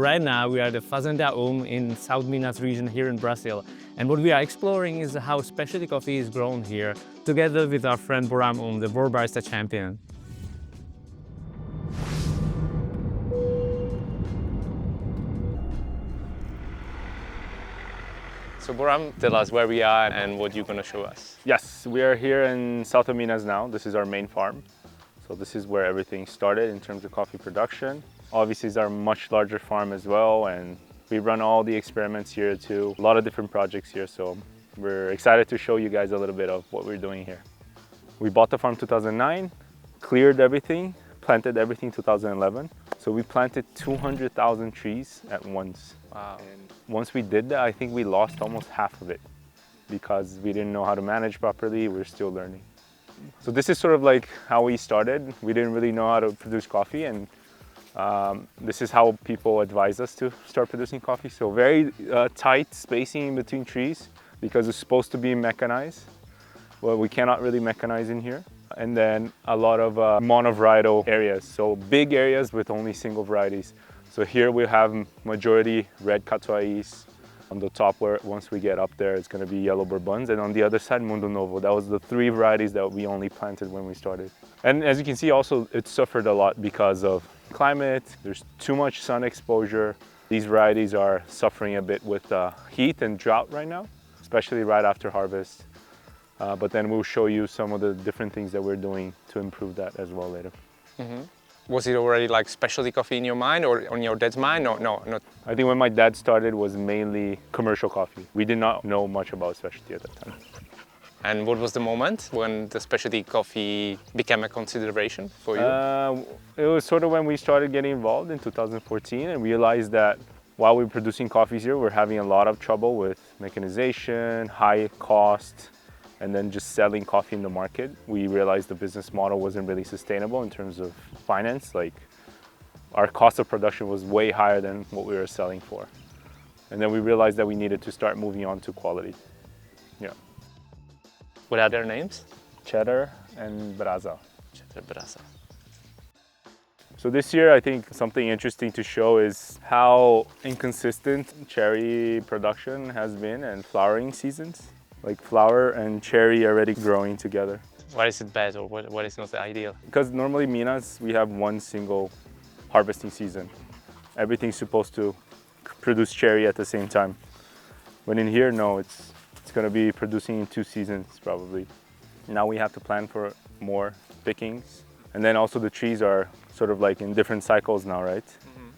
Right now we are at the Fazenda in South Minas region here in Brazil, and what we are exploring is how specialty coffee is grown here, together with our friend Boram the World Barista Champion. So Boram, tell us where we are and what you're going to show us. Yes, we are here in south of Minas now. This is our main farm. So this is where everything started in terms of coffee production. Obviously, it's our much larger farm as well, and we run all the experiments here too. A lot of different projects here, so we're excited to show you guys a little bit of what we're doing here. We bought the farm 2009, cleared everything, planted everything 2011. So we planted 200,000 trees at once. Wow. And once we did that, I think we lost almost half of it because we didn't know how to manage properly. We're still learning. So this is sort of like how we started. We didn't really know how to produce coffee, and this is how people advise us to start producing coffee. So very tight spacing in between trees because it's supposed to be mechanized. Well, we cannot really mechanize in here. And then a lot of monovarietal areas, so big areas with only single varieties. So here we have majority red catuais. On the top, where once we get up there, it's going to be yellow bourbons, and on the other side, Mundo Novo. That was the 3 varieties that we only planted when we started. And as you can see, also it suffered a lot because of climate. There's too much sun exposure. These varieties are suffering a bit with heat and drought right now, especially right after harvest. But then we'll show you some of the different things that we're doing to improve that as well later. Mm-hmm. Was it already like specialty coffee in your mind or on your dad's mind? No, not. I think when my dad started was mainly commercial coffee. We did not know much about specialty at that time. And what was the moment when the specialty coffee became a consideration for you? It was sort of when we started getting involved in 2014 and realized that while we were producing coffees here, we're having a lot of trouble with mechanization, high cost, and then just selling coffee in the market. We realized the business model wasn't really sustainable in terms of finance. Like, our cost of production was way higher than what we were selling for. And then we realized that we needed to start moving on to quality. Yeah. What are their names? Cheddar and Brasa. Cheddar, Brasa. So this year, I think something interesting to show is how inconsistent cherry production has been and flowering seasons. Like flower and cherry already growing together. Why is it bad, or what is not the ideal? Because normally Minas, we have one single harvesting season. Everything's supposed to produce cherry at the same time. When in here, no, it's going to be producing in 2 seasons probably. Now we have to plan for more pickings. And then also the trees are sort of like in different cycles now, right? Mm-hmm.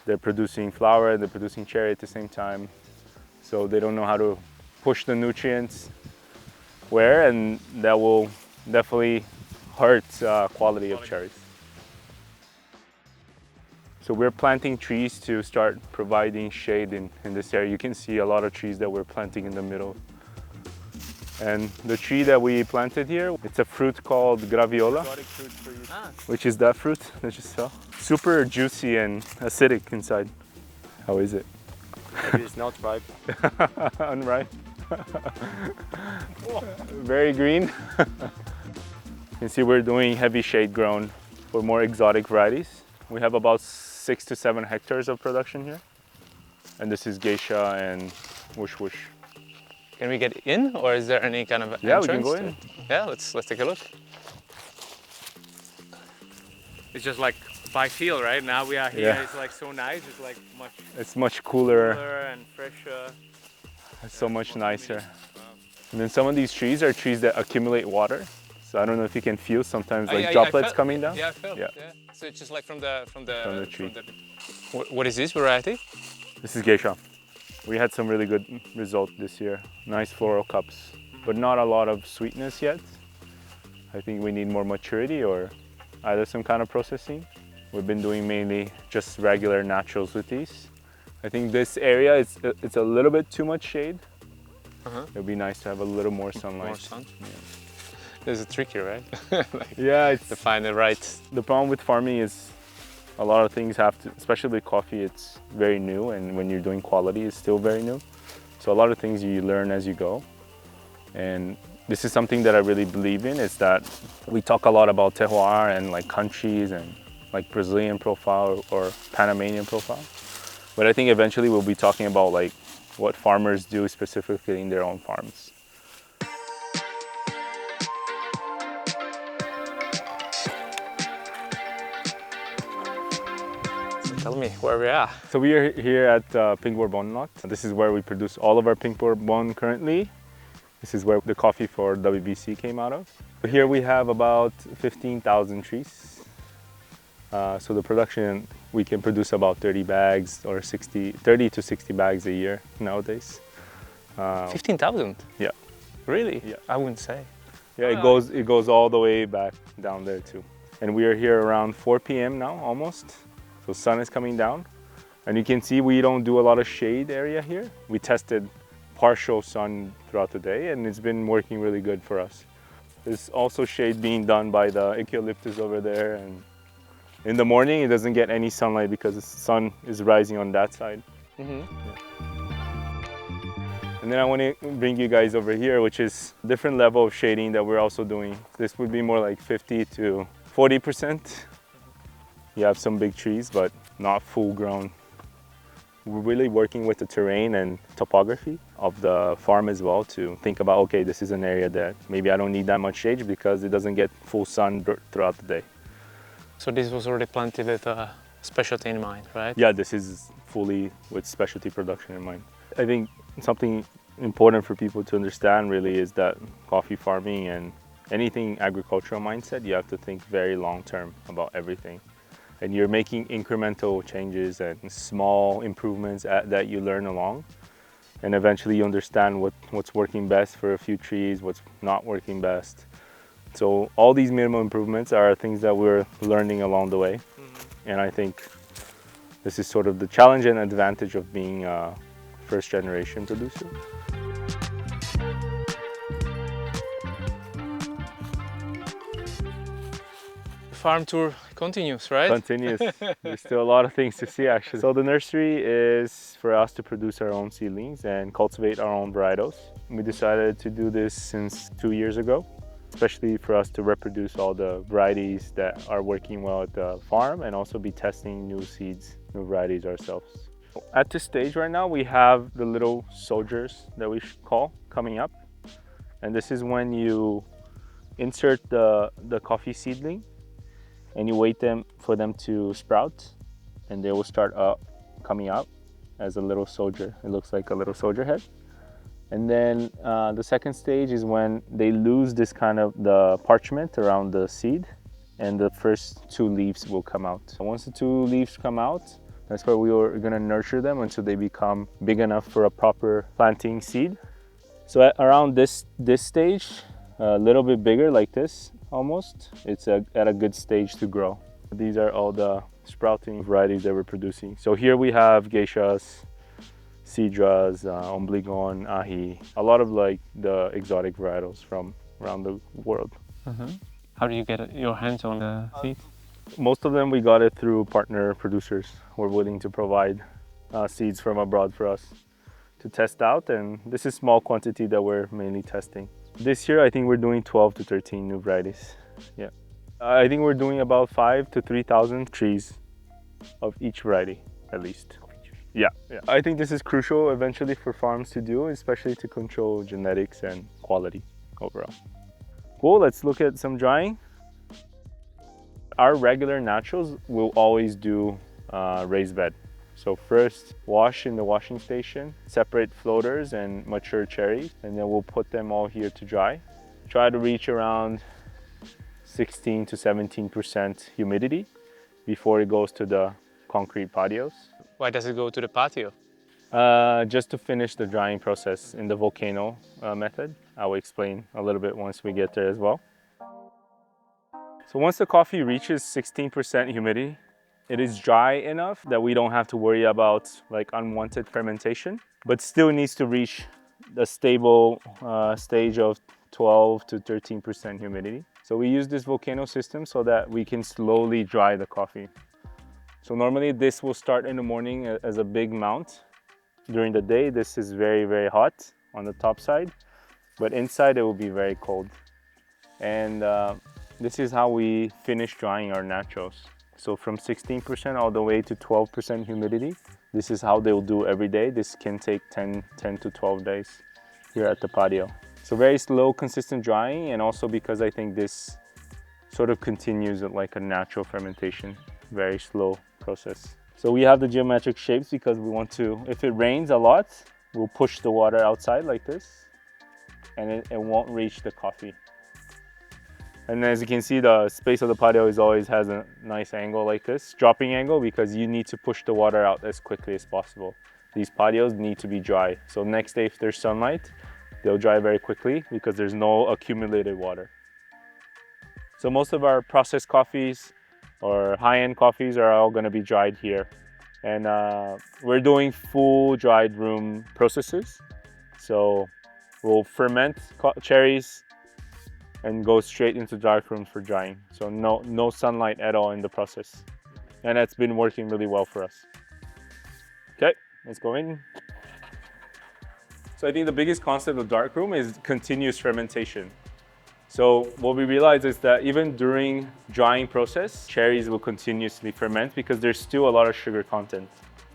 They're producing flower, they're producing cherry at the same time. So they don't know how to push the nutrients where, and that will definitely hurt quality of cherries. So we're planting trees to start providing shade in this area. You can see a lot of trees that we're planting in the middle. And the tree that we planted here, it's a fruit called graviola, which is that fruit that you saw. Super juicy and acidic inside. How is it? Maybe it's not ripe. Unripe. Very green. You can see we're doing heavy shade grown for more exotic varieties. We have about 6 to 7 hectares of production here. And this is geisha and wush wush. Can we get in, or is there any kind of entrance? Yeah, we can go in. Yeah, let's take a look. It's just like by feel, right? Now we are here, yeah. It's like so nice, it's like much It's much cooler and fresher. It's so much nicer. Wow. And then some of these trees are trees that accumulate water. So I don't know if you can feel sometimes like droplets coming down. Yeah, I felt. Yeah. So it's just like from the tree. What is this variety? This is geisha. We had some really good results this year. Nice floral cups, but not a lot of sweetness yet. I think we need more maturity or either some kind of processing. We've been doing mainly just regular naturals with these. I think this area, it's a little bit too much shade. It would be nice to have a little more sunlight. More sun? Yeah. There's a trick here, right? Yeah, it's to find the right. The problem with farming is a lot of things have to, especially with coffee, it's very new, and when you're doing quality, it's still very new. So a lot of things you learn as you go. And this is something that I really believe in, is that we talk a lot about terroir and like countries and like Brazilian profile or Panamanian profile. But I think eventually we'll be talking about like what farmers do specifically in their own farms. Tell me where we are. So we are here at Pink Bourbon lot. This is where we produce all of our Pink Bourbon currently. This is where the coffee for WBC came out of. Here we have about 15,000 trees. So the production, we can produce about 30 bags or 30 to 60 bags a year nowadays. 15,000? Yeah. Really? Yeah. I wouldn't say. Yeah, it goes all the way back down there too. And we are here around 4 p.m. now, almost. So sun is coming down. And you can see we don't do a lot of shade area here. We tested partial sun throughout the day and it's been working really good for us. There's also shade being done by the eucalyptus over there, and in the morning it doesn't get any sunlight because the sun is rising on that side. Mm-hmm. And then I want to bring you guys over here, which is a different level of shading that we're also doing. This would be more like 50 to 40%. You have some big trees, but not full grown. We're really working with the terrain and topography of the farm as well to think about, okay, this is an area that maybe I don't need that much shade because it doesn't get full sun throughout the day. So this was already planted with a specialty in mind, right? Yeah, this is fully with specialty production in mind. I think something important for people to understand really is that coffee farming and anything agricultural mindset, you have to think very long term about everything. And you're making incremental changes and small improvements that you learn along. And eventually you understand what's working best for a few trees, what's not working best. So all these minimal improvements are things that we're learning along the way. Mm-hmm. And I think this is sort of the challenge and advantage of being a first generation producer. Farm tour continues, right? Continues. There's still a lot of things to see actually. So the nursery is for us to produce our own seedlings and cultivate our own varietals. We decided to do this since 2 years ago, especially for us to reproduce all the varieties that are working well at the farm and also be testing new seeds, new varieties ourselves. At this stage right now, we have the little soldiers that we call coming up. And this is when you insert the coffee seedling and you wait for them to sprout, and they will start coming out as a little soldier. It looks like a little soldier head. And then the second stage is when they lose this kind of the parchment around the seed, and the first 2 leaves will come out. Once the 2 leaves come out, that's where we are gonna nurture them until they become big enough for a proper planting seed. So around this stage, a little bit bigger like this, almost, it's at a good stage to grow. These are all the sprouting varieties that we're producing. So here we have geishas, cidras, ombligon, ahi, a lot of like the exotic varietals from around the world. Uh-huh. How do you get your hands on the seeds? Most of them we got it through partner producers who are willing to provide seeds from abroad for us to test out, and this is small quantity that we're mainly testing. This year I think we're doing 12 to 13 new varieties. Yeah, I think we're doing about 5,000 to 3,000 trees of each variety at least. Yeah. I think this is crucial eventually for farms to do, especially to control genetics and quality overall. Cool, let's look at some drying. Our regular naturals will always do raised bed. So first wash in the washing station, separate floaters and mature cherries, and then we'll put them all here to dry. Try to reach around 16 to 17% humidity before it goes to the concrete patios. Why does it go to the patio? Just to finish the drying process in the volcano method. I will explain a little bit once we get there as well. So once the coffee reaches 16% humidity, it is dry enough that we don't have to worry about like unwanted fermentation, but still needs to reach the stable stage of 12 to 13% humidity. So we use this volcano system so that we can slowly dry the coffee. So normally this will start in the morning as a big mount. During the day, this is very, very hot on the top side, but inside it will be very cold. And this is how we finish drying our naturals. So from 16% all the way to 12% humidity, This is how they'll do every day. This can take 10 to 12 days here at the patio. So very slow, consistent drying, and also because I think this sort of continues at like a natural fermentation, very slow process. So we have the geometric shapes because we want to, if it rains a lot, we'll push the water outside like this, and it won't reach the coffee. And as you can see, the space of the patio always has a nice angle like this, dropping angle, because you need to push the water out as quickly as possible. These patios need to be dry. So next day, if there's sunlight, they'll dry very quickly because there's no accumulated water. So most of our processed coffees or high-end coffees are all going to be dried here. And we're doing full dried room processes. So we'll ferment cherries and go straight into dark rooms for drying. So no sunlight at all in the process. And that's been working really well for us. Okay, let's go in. So I think the biggest concept of dark room is continuous fermentation. So what we realize is that even during drying process, cherries will continuously ferment because there's still a lot of sugar content.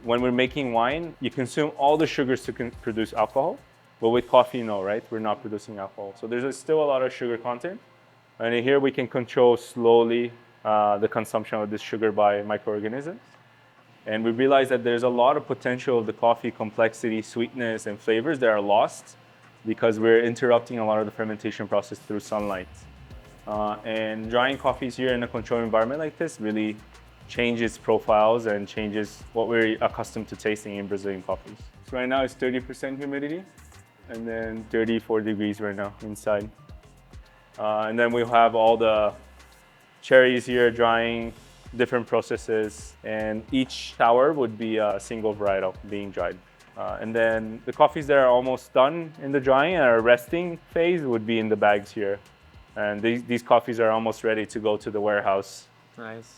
When we're making wine, you consume all the sugars to produce alcohol. But with coffee, no, right? We're not producing alcohol. So there's still a lot of sugar content. And here we can control slowly the consumption of this sugar by microorganisms. And we realize that there's a lot of potential of the coffee complexity, sweetness, and flavors that are lost because we're interrupting a lot of the fermentation process through sunlight. And drying coffees here in a controlled environment like this really changes profiles and changes what we're accustomed to tasting in Brazilian coffees. So right now it's 30% humidity. And then 34 degrees right now inside. And then we'll have all the cherries here drying, different processes, and each tower would be a single varietal being dried. And then the coffees that are almost done in the drying and are resting phase would be in the bags here. And these coffees are almost ready to go to the warehouse. Nice.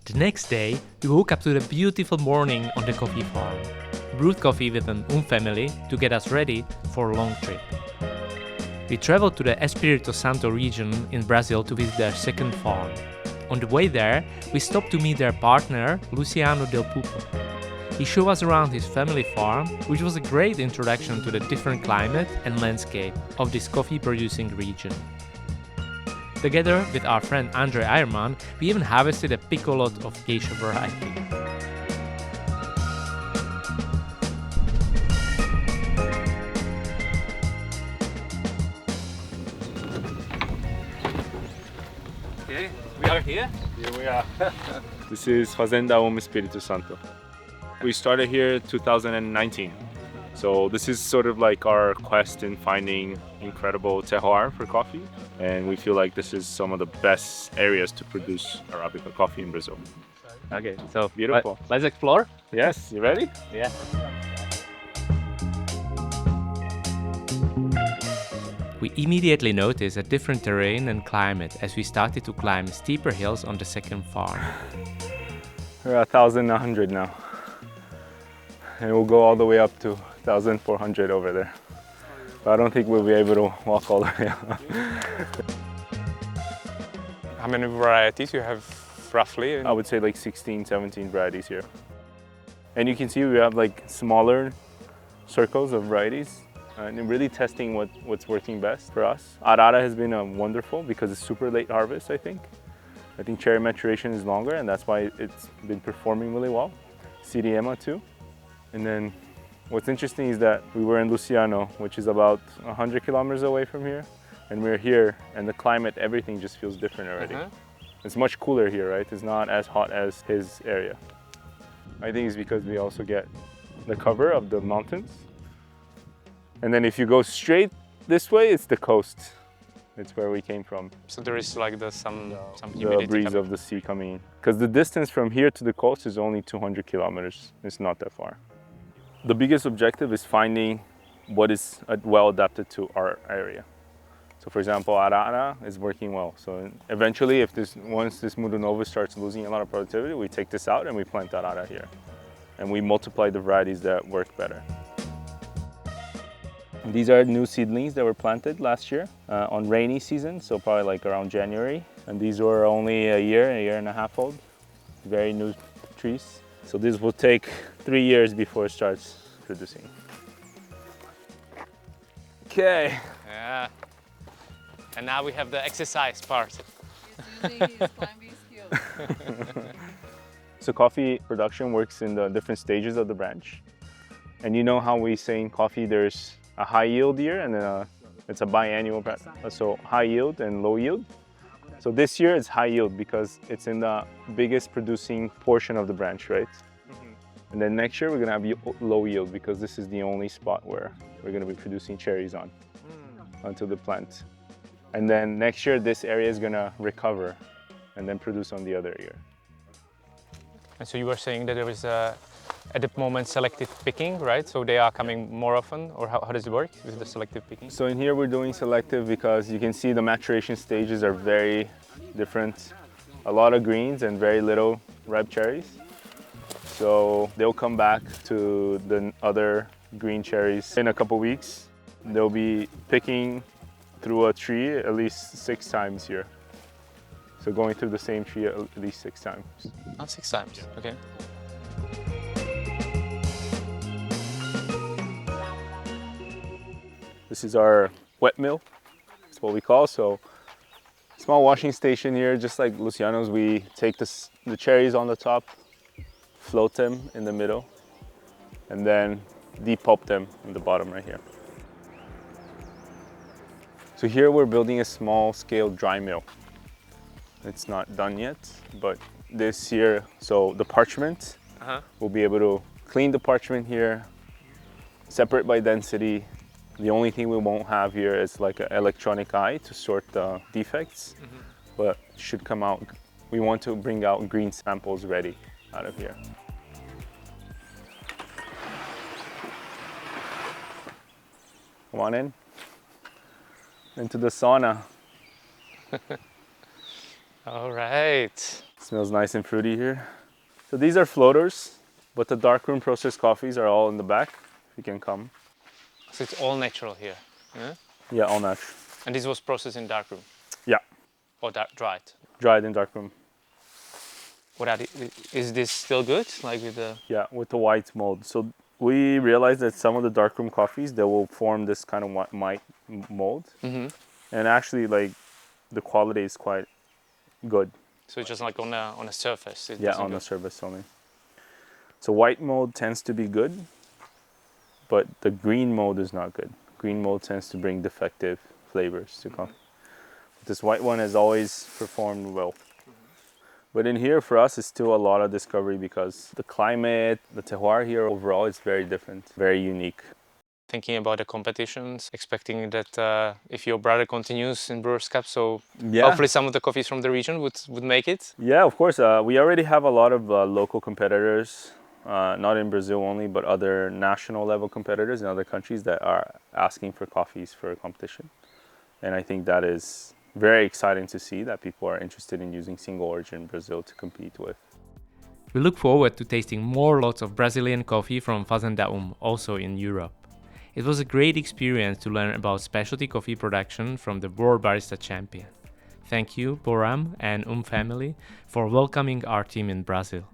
The next day, we woke up to the beautiful morning on the coffee farm. Brewed coffee with an family to get us ready for a long trip. We traveled to the Espírito Santo region in Brazil to visit their second farm. On the way there, we stopped to meet their partner, Luciano Del Pupo. He showed us around his family farm, which was a great introduction to the different climate and landscape of this coffee-producing region. Together with our friend Andre Eiermann, we even harvested a picolot of geisha variety. Okay, we are here. Here we are. This is Fazenda Espírito Santo. We started here 2019. So this is sort of like our quest in finding incredible terroir for coffee. And we feel like this is some of the best areas to produce Arabica coffee in Brazil. Okay, so Beautiful. let's explore. Yes, you ready? Yeah. We immediately noticed a different terrain and climate as we started to climb steeper hills on the second farm. We're at 1,100 now. And we'll go all the way up to 1,400 over there. But I don't think we'll be able to walk all the way up. How many varieties you have roughly? I would say like 16, 17 varieties here. And you can see we have like smaller circles of varieties and really testing what's working best for us. Arara has been wonderful because it's super late harvest, I think. I think cherry maturation is longer and that's why it's been performing really well. Siriema too. And then what's interesting is that we were in Luciano, which is about 100 kilometers away from here. And we're here and the climate, everything just feels different already. It's much cooler here, right? It's not as hot as his area. I think it's because we also get the cover of the mountains. And then if you go straight this way, it's the coast. It's where we came from. So there is like some humidity The breeze coming. of the sea coming in. Because the distance from here to the coast is only 200 kilometers. It's not that far. The biggest objective is finding what is well adapted to our area. So for example, Arara is working well. So eventually, once this Mundo Novo starts losing a lot of productivity, we take this out and we plant Arara here. And we multiply the varieties that work better. These are new seedlings that were planted last year on rainy season, so probably like around January. And these were only a year and a half old. Very new trees. So this will take 3 years before it starts producing. Okay. Yeah. And now we have the exercise part. He's using his climbing skills. So coffee production works in the different stages of the branch. And you know how we say in coffee there's a high yield year and then it's a biannual branch. So high yield and low yield. So this year it's high yield because it's in the biggest producing portion of the branch, right? And then next year we're gonna have low yield because this is the only spot where we're gonna be producing cherries onto the plant. And then next year this area is gonna recover and then produce on the other year. And so you were saying that there is at the moment selective picking, right? So they are coming more often, or how does it work with the selective picking? So in here we're doing selective because you can see the maturation stages are very different. A lot of greens and very little ripe cherries. So they'll come back to the other green cherries in a couple weeks. They'll be picking through a tree at least 6 times here. So going through the same tree at least 6 times. Oh, 6 times, okay. This is our wet mill, that's what we call. So small washing station here, just like Luciano's. We take the cherries on the top, float them in the middle, and then depulp them in the bottom right here. So here we're building a small scale dry mill. It's not done yet, but this year, so the parchment, we'll be able to clean the parchment here, separate by density. The only thing we won't have here is like an electronic eye to sort the defects, but should come out. We want to bring out green samples ready out of here. Come on in, into the sauna. All right. Smells nice and fruity here. So these are floaters, but the darkroom processed coffees are all in the back. If you can come. So it's all natural here, yeah? Yeah, all natural. And this was processed in darkroom? Yeah, Or dried? dried in darkroom. Is this still good? Like with the... Yeah, with the white mold. So we realized that some of the darkroom coffees, they will form this kind of white mold. And actually, like, the quality is quite good. So it's just like on a surface? Yeah, on the surface only. So white mold tends to be good, but the green mold is not good. Green mold tends to bring defective flavors to coffee. This white one has always performed well. But in here, for us, it's still a lot of discovery because the climate, the terroir here overall is very different, very unique. Thinking about the competitions, expecting that if your brother continues in Brewers Cup, so hopefully some of the coffees from the region would make it? Yeah, of course. We already have a lot of local competitors, not in Brazil only, but other national level competitors in other countries that are asking for coffees for a competition. And I think that is very exciting to see that people are interested in using single origin Brazil to compete with. We look forward to tasting more lots of Brazilian coffee from Fazenda also in Europe. It was a great experience to learn about specialty coffee production from the World Barista Champion. Thank you, Boram and family, for welcoming our team in Brazil.